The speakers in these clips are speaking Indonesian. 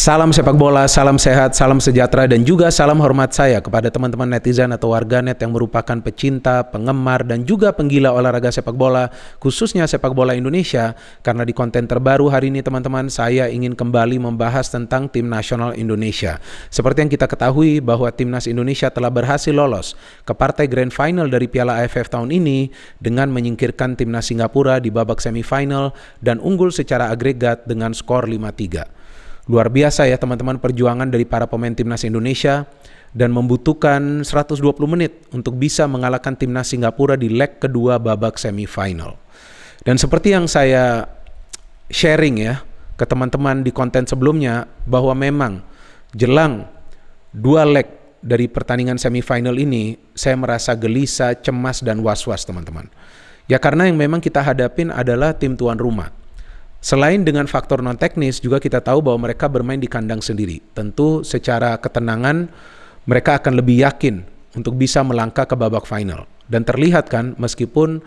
Salam sepak bola, salam sehat, salam sejahtera, dan juga salam hormat saya kepada teman-teman netizen atau warganet yang merupakan pecinta, penggemar, dan juga penggila olahraga sepak bola, khususnya sepak bola Indonesia. Karena di konten terbaru hari ini teman-teman, saya ingin kembali membahas tentang tim nasional Indonesia. Seperti yang kita ketahui bahwa timnas Indonesia telah berhasil lolos ke partai grand final dari Piala AFF tahun ini dengan menyingkirkan timnas Singapura di babak semifinal dan unggul secara agregat dengan skor 5-3. Luar biasa ya teman-teman perjuangan dari para pemain timnas Indonesia dan membutuhkan 120 menit untuk bisa mengalahkan timnas Singapura di leg kedua babak semifinal. Dan seperti yang saya sharing ya ke teman-teman di konten sebelumnya, bahwa memang jelang dua leg dari pertandingan semifinal ini saya merasa gelisah, cemas, dan was-was teman-teman. Ya karena yang memang kita hadapin adalah tim tuan rumah. Selain dengan faktor non-teknis, juga kita tahu bahwa mereka bermain di kandang sendiri. Tentu secara ketenangan mereka akan lebih yakin untuk bisa melangkah ke babak final. Dan terlihat kan, meskipun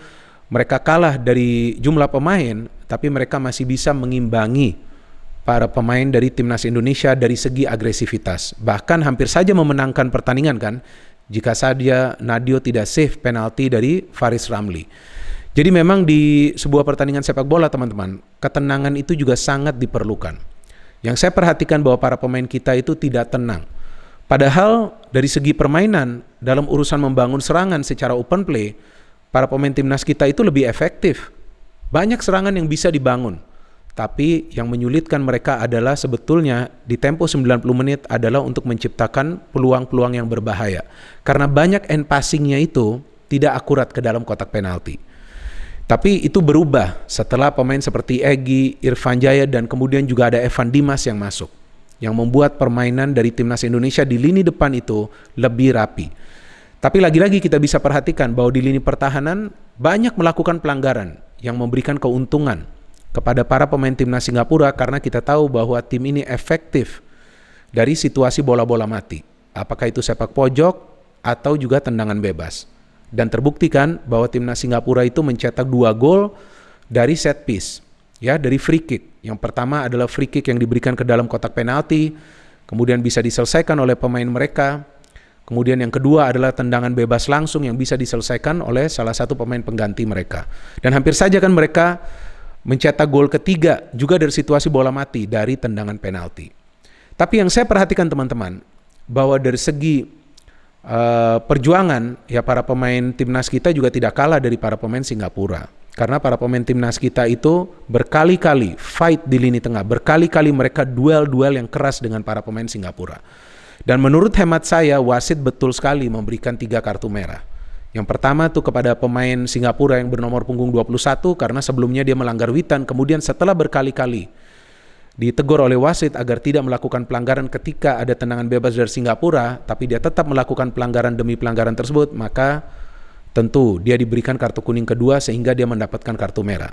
mereka kalah dari jumlah pemain, tapi mereka masih bisa mengimbangi para pemain dari timnas Indonesia dari segi agresivitas. Bahkan hampir saja memenangkan pertandingan kan, jika saja Nadeo tidak save penalti dari Faris Ramli. Jadi memang di sebuah pertandingan sepak bola teman-teman, ketenangan itu juga sangat diperlukan. Yang saya perhatikan bahwa para pemain kita itu tidak tenang. Padahal dari segi permainan, dalam urusan membangun serangan secara open play, para pemain timnas kita itu lebih efektif. Banyak serangan yang bisa dibangun. Tapi yang menyulitkan mereka adalah sebetulnya di tempo 90 menit adalah untuk menciptakan peluang-peluang yang berbahaya. Karena banyak end passing-nya itu tidak akurat ke dalam kotak penalti. Tapi itu berubah setelah pemain seperti Egy, Irfan Jaya, dan kemudian juga ada Evan Dimas yang masuk. Yang membuat permainan dari timnas Indonesia di lini depan itu lebih rapi. Tapi lagi-lagi kita bisa perhatikan bahwa di lini pertahanan banyak melakukan pelanggaran yang memberikan keuntungan kepada para pemain timnas Singapura karena kita tahu bahwa tim ini efektif dari situasi bola-bola mati. Apakah itu sepak pojok atau juga tendangan bebas. Dan terbuktikan bahwa timnas Singapura itu mencetak 2 gol dari set piece, ya, dari free kick. Yang pertama adalah free kick yang diberikan ke dalam kotak penalti, kemudian bisa diselesaikan oleh pemain mereka. Kemudian yang kedua adalah tendangan bebas langsung yang bisa diselesaikan oleh salah satu pemain pengganti mereka. Dan hampir saja kan mereka mencetak gol ketiga juga dari situasi bola mati dari tendangan penalti. Tapi yang saya perhatikan teman-teman, bahwa dari segi perjuangan ya para pemain timnas kita juga tidak kalah dari para pemain Singapura. Karena para pemain timnas kita itu berkali-kali fight di lini tengah, berkali-kali mereka duel-duel yang keras dengan para pemain Singapura. Dan menurut hemat saya, wasit betul sekali memberikan 3 kartu merah. Yang pertama tuh kepada pemain Singapura yang bernomor punggung 21 karena sebelumnya dia melanggar witan, kemudian setelah berkali-kali ditegur oleh wasit agar tidak melakukan pelanggaran ketika ada tendangan bebas dari Singapura, tapi dia tetap melakukan pelanggaran demi pelanggaran tersebut, maka tentu dia diberikan kartu kuning kedua sehingga dia mendapatkan kartu merah.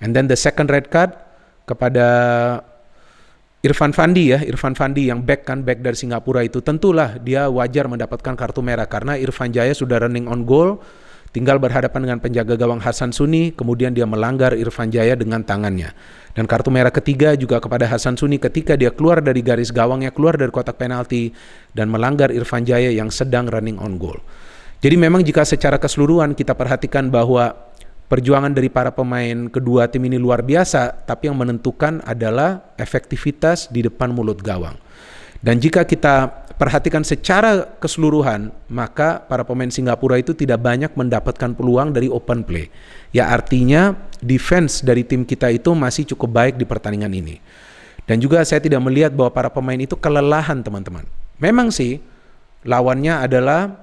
And then the second red card kepada Irfan Fandi yang back dari Singapura itu, tentulah dia wajar mendapatkan kartu merah karena Irfan Jaya sudah running on goal, tinggal berhadapan dengan penjaga gawang Hasan Suni, kemudian dia melanggar Irfan Jaya dengan tangannya. Dan kartu merah ketiga juga kepada Hasan Suni ketika dia keluar dari garis gawangnya, keluar dari kotak penalti, dan melanggar Irfan Jaya yang sedang running on goal. Jadi memang jika secara keseluruhan kita perhatikan bahwa perjuangan dari para pemain kedua tim ini luar biasa, tapi yang menentukan adalah efektivitas di depan mulut gawang. Dan jika kita perhatikan secara keseluruhan, maka para pemain Singapura itu tidak banyak mendapatkan peluang dari open play. Ya artinya defense dari tim kita itu masih cukup baik di pertandingan ini. Dan juga saya tidak melihat bahwa para pemain itu kelelahan teman-teman. Memang sih lawannya adalah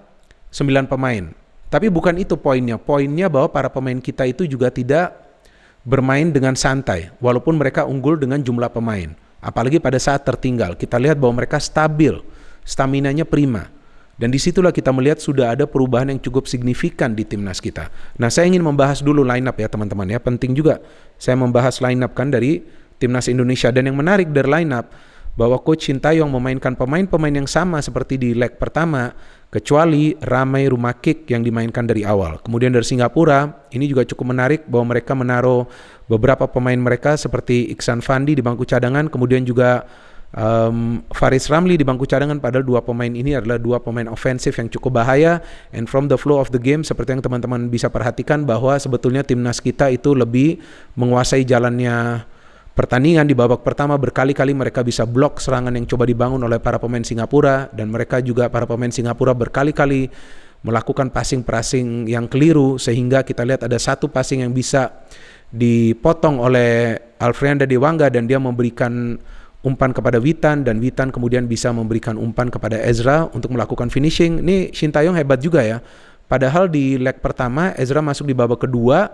9 pemain. Tapi bukan itu poinnya. Poinnya bahwa para pemain kita itu juga tidak bermain dengan santai. Walaupun mereka unggul dengan jumlah pemain. Apalagi pada saat tertinggal. Kita lihat bahwa mereka stabil. Staminanya prima. Dan disitulah kita melihat sudah ada perubahan yang cukup signifikan di timnas kita. Nah, saya ingin membahas dulu line up ya teman-teman ya. Penting juga saya membahas line up kan dari timnas Indonesia. Dan yang menarik dari line up, bahwa Coach Sintayong memainkan pemain-pemain yang sama seperti di leg pertama, kecuali Ramai Rumakik yang dimainkan dari awal. Kemudian dari Singapura, ini juga cukup menarik bahwa mereka menaruh beberapa pemain mereka seperti Iksan Fandi di bangku cadangan, kemudian juga Faris Ramli di bangku cadangan, padahal dua pemain ini adalah dua pemain ofensif yang cukup bahaya. And from the flow of the game, seperti yang teman-teman bisa perhatikan bahwa sebetulnya timnas kita itu lebih menguasai jalannya pertandingan. Di babak pertama berkali-kali mereka bisa blok serangan yang coba dibangun oleh para pemain Singapura, dan mereka juga para pemain Singapura berkali-kali melakukan passing yang keliru, sehingga kita lihat ada satu passing yang bisa dipotong oleh Alfreanda Dewangga dan dia memberikan umpan kepada Witan, dan Witan kemudian bisa memberikan umpan kepada Ezra untuk melakukan finishing. Ini Shin Tae-yong hebat juga ya. Padahal di leg pertama Ezra masuk di babak kedua,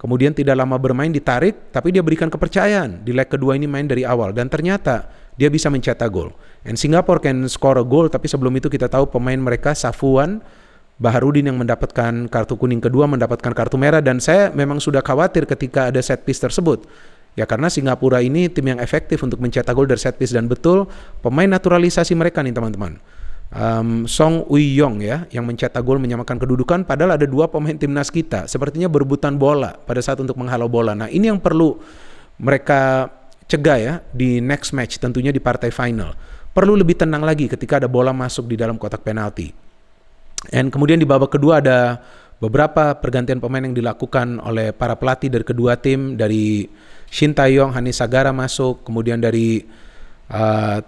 kemudian tidak lama bermain ditarik, tapi dia berikan kepercayaan. Di leg kedua ini main dari awal dan ternyata dia bisa mencetak gol. And Singapore can score a goal, tapi sebelum itu kita tahu pemain mereka Safuan Baharudin yang mendapatkan kartu kuning kedua, mendapatkan kartu merah, dan saya memang sudah khawatir ketika ada set piece tersebut. Ya karena Singapura ini tim yang efektif untuk mencetak gol dari set piece, dan betul pemain naturalisasi mereka nih teman-teman. Song Uy-yong ya yang mencetak gol menyamakan kedudukan, padahal ada dua pemain timnas kita sepertinya berebutan bola pada saat untuk menghalau bola. Nah ini yang perlu mereka cegah ya di next match, tentunya di partai final. Perlu lebih tenang lagi ketika ada bola masuk di dalam kotak penalti. Dan kemudian di babak kedua ada beberapa pergantian pemain yang dilakukan oleh para pelatih dari kedua tim. Dari Shin Tae-yong, Hanis Sagara masuk, kemudian dari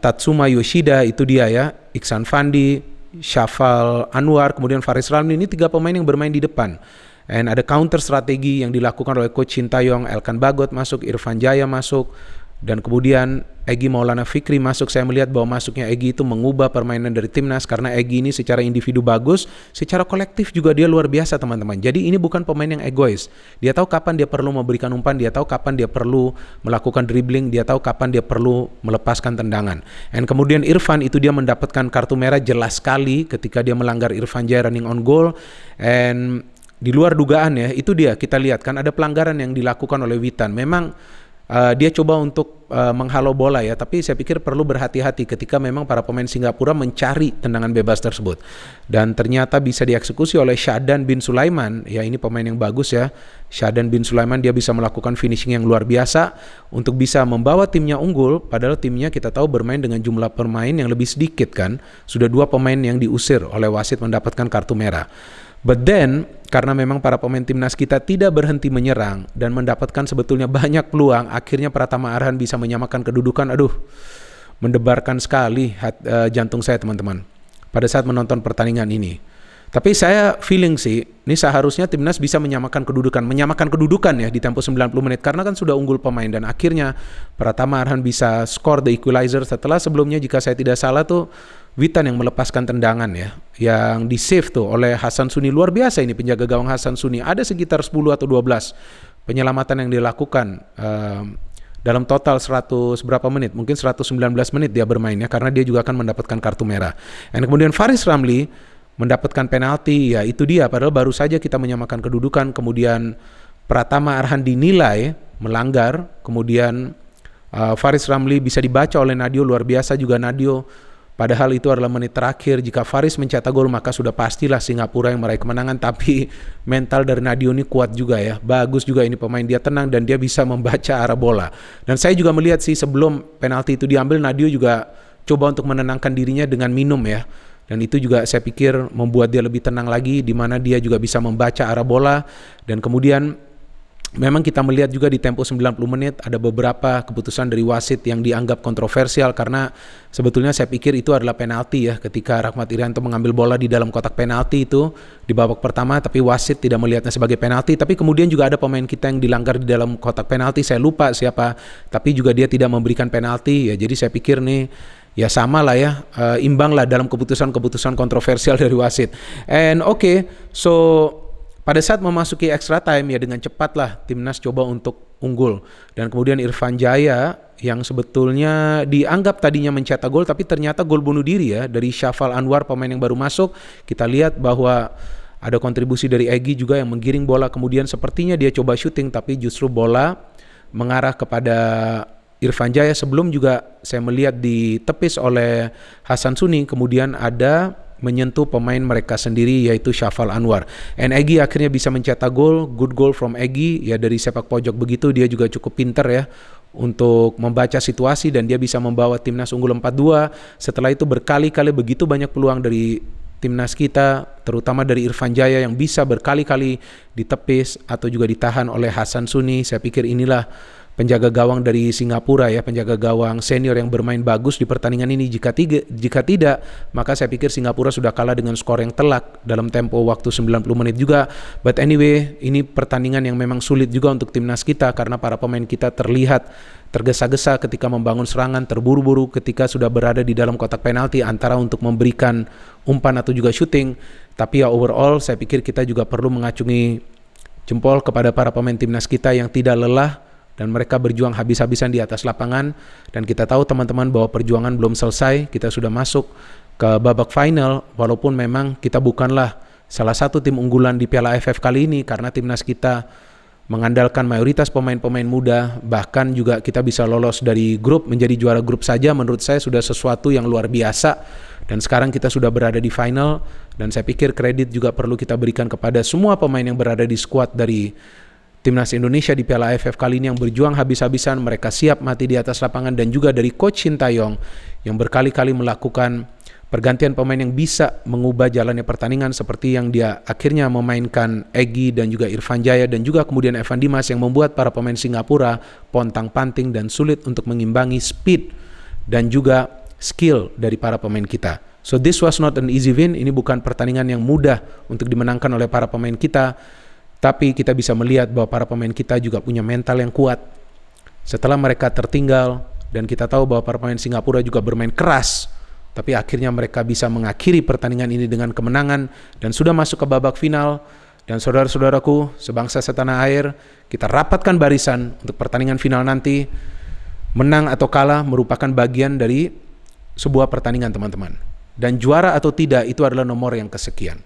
Tatsuma Yoshida itu dia ya, Iksan Fandi, Syafal Anwar, kemudian Faris Ramli. Ini tiga pemain yang bermain di depan. And ada counter strategi yang dilakukan oleh coach Shin Tae-yong. Elkan Bagot masuk, Irfan Jaya masuk, dan kemudian Egy Maulana Fikri masuk. Saya melihat bahwa masuknya Egy itu mengubah permainan dari timnas, karena Egy ini secara individu bagus, secara kolektif juga dia luar biasa teman-teman. Jadi ini bukan pemain yang egois. Dia tahu kapan dia perlu memberikan umpan, dia tahu kapan dia perlu melakukan dribbling, dia tahu kapan dia perlu melepaskan tendangan. Dan kemudian Irfan itu dia mendapatkan kartu merah jelas sekali ketika dia melanggar Irfan Jaya running on goal. And di luar dugaan ya, itu dia kita lihat kan ada pelanggaran yang dilakukan oleh Witan. Memang dia coba untuk menghalau bola ya, tapi saya pikir perlu berhati-hati ketika memang para pemain Singapura mencari tendangan bebas tersebut, dan ternyata bisa dieksekusi oleh Syadan bin Sulaiman ya. Ini pemain yang bagus ya, Syadan bin Sulaiman. Dia bisa melakukan finishing yang luar biasa untuk bisa membawa timnya unggul, padahal timnya kita tahu bermain dengan jumlah pemain yang lebih sedikit kan. Sudah dua pemain yang diusir oleh wasit mendapatkan kartu merah. But then, karena memang para pemain timnas kita tidak berhenti menyerang dan mendapatkan sebetulnya banyak peluang, akhirnya Pratama Arhan bisa menyamakan kedudukan. Aduh, mendebarkan sekali jantung saya teman-teman pada saat menonton pertandingan ini. Tapi saya feeling sih, ini seharusnya timnas bisa menyamakan kedudukan ya di tempo 90 menit, karena kan sudah unggul pemain, dan akhirnya Pratama Arhan bisa score the equalizer setelah sebelumnya jika saya tidak salah tuh Witan yang melepaskan tendangan ya, yang di save tuh oleh Hasan Suni. Luar biasa ini penjaga gawang Hasan Suni. Ada sekitar 10 atau 12 penyelamatan yang dilakukan dalam total 100 berapa menit, mungkin 119 menit dia bermain ya, karena dia juga akan mendapatkan kartu merah. Dan kemudian Faris Ramli mendapatkan penalti ya, itu dia, padahal baru saja kita menyamakan kedudukan. Kemudian Pratama Arhan dinilai melanggar, kemudian Faris Ramli bisa dibaca oleh Nadio. Luar biasa juga Nadio. Padahal itu adalah menit terakhir. Jika Faris mencetak gol maka sudah pastilah Singapura yang meraih kemenangan. Tapi mental dari Nadio ini kuat juga ya. Bagus juga ini pemain, dia tenang dan dia bisa membaca arah bola. Dan saya juga melihat sih sebelum penalti itu diambil, Nadio juga coba untuk menenangkan dirinya dengan minum ya. Dan itu juga saya pikir membuat dia lebih tenang lagi, di mana dia juga bisa membaca arah bola. Dan kemudian memang kita melihat juga di tempo 90 menit ada beberapa keputusan dari wasit yang dianggap kontroversial, karena sebetulnya saya pikir itu adalah penalti ya, ketika Rahmat Irianto mengambil bola di dalam kotak penalti itu di babak pertama, tapi wasit tidak melihatnya sebagai penalti. Tapi kemudian juga ada pemain kita yang dilanggar di dalam kotak penalti, saya lupa siapa, tapi juga dia tidak memberikan penalti ya. Jadi saya pikir nih ya sama lah ya, imbang lah dalam keputusan-keputusan kontroversial dari wasit. And so pada saat memasuki extra time ya, dengan cepatlah timnas coba untuk unggul. Dan kemudian Irfan Jaya yang sebetulnya dianggap tadinya mencetak gol, tapi ternyata gol bunuh diri ya dari Syafal Anwar, pemain yang baru masuk. Kita lihat bahwa ada kontribusi dari Egy juga yang menggiring bola, kemudian sepertinya dia coba syuting tapi justru bola mengarah kepada Irfan Jaya. Sebelum juga saya melihat ditepis oleh Hasan Suni, kemudian ada menyentuh pemain mereka sendiri yaitu Syafal Anwar. And Egy akhirnya bisa mencetak gol, good goal from Egy ya dari sepak pojok begitu. Dia juga cukup pinter ya untuk membaca situasi dan dia bisa membawa timnas unggul 4-2. Setelah itu berkali-kali begitu banyak peluang dari timnas kita, terutama dari Irfan Jaya yang bisa berkali-kali ditepis atau juga ditahan oleh Hasan Suni. Saya pikir inilah penjaga gawang dari Singapura ya, penjaga gawang senior yang bermain bagus di pertandingan ini. Jika tidak, maka saya pikir Singapura sudah kalah dengan skor yang telak dalam tempo waktu 90 menit juga. But anyway, ini pertandingan yang memang sulit juga untuk timnas kita karena para pemain kita terlihat tergesa-gesa ketika membangun serangan, terburu-buru ketika sudah berada di dalam kotak penalti antara untuk memberikan umpan atau juga shooting. Tapi ya overall saya pikir kita juga perlu mengacungi jempol kepada para pemain timnas kita yang tidak lelah dan mereka berjuang habis-habisan di atas lapangan. Dan kita tahu teman-teman bahwa perjuangan belum selesai, kita sudah masuk ke babak final walaupun memang kita bukanlah salah satu tim unggulan di Piala AFF kali ini karena timnas kita mengandalkan mayoritas pemain-pemain muda, bahkan juga kita bisa lolos dari grup menjadi juara grup saja menurut saya sudah sesuatu yang luar biasa. Dan sekarang kita sudah berada di final dan saya pikir kredit juga perlu kita berikan kepada semua pemain yang berada di skuad dari Timnas Indonesia di Piala AFF kali ini yang berjuang habis-habisan, mereka siap mati di atas lapangan, dan juga dari Coach Sintayong yang berkali-kali melakukan pergantian pemain yang bisa mengubah jalannya pertandingan seperti yang dia akhirnya memainkan Egy dan juga Irfan Jaya dan juga kemudian Evan Dimas yang membuat para pemain Singapura pontang-panting dan sulit untuk mengimbangi speed dan juga skill dari para pemain kita. So this was not an easy win, ini bukan pertandingan yang mudah untuk dimenangkan oleh para pemain kita, tapi kita bisa melihat bahwa para pemain kita juga punya mental yang kuat. Setelah mereka tertinggal dan kita tahu bahwa para pemain Singapura juga bermain keras, tapi akhirnya mereka bisa mengakhiri pertandingan ini dengan kemenangan dan sudah masuk ke babak final. Dan saudara-saudaraku, sebangsa setanah air, kita rapatkan barisan untuk pertandingan final nanti. Menang atau kalah merupakan bagian dari sebuah pertandingan teman-teman. Dan juara atau tidak itu adalah nomor yang kesekian.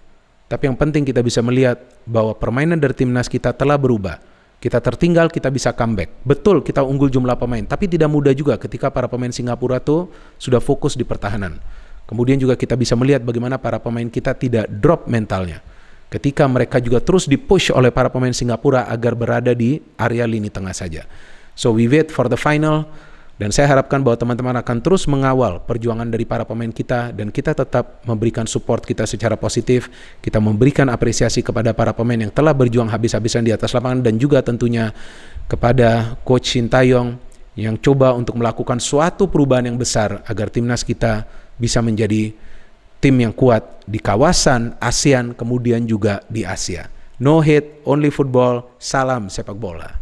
Tapi yang penting kita bisa melihat bahwa permainan dari timnas kita telah berubah. Kita tertinggal, kita bisa comeback. Betul, kita unggul jumlah pemain, tapi tidak mudah juga ketika para pemain Singapura tuh sudah fokus di pertahanan. Kemudian juga kita bisa melihat bagaimana para pemain kita tidak drop mentalnya. Ketika mereka juga terus dipush oleh para pemain Singapura agar berada di area lini tengah saja. So we wait for the final. Dan saya harapkan bahwa teman-teman akan terus mengawal perjuangan dari para pemain kita dan kita tetap memberikan support kita secara positif. Kita memberikan apresiasi kepada para pemain yang telah berjuang habis-habisan di atas lapangan dan juga tentunya kepada Coach Sintayong yang coba untuk melakukan suatu perubahan yang besar agar timnas kita bisa menjadi tim yang kuat di kawasan ASEAN kemudian juga di Asia. No hate, only football. Salam sepak bola.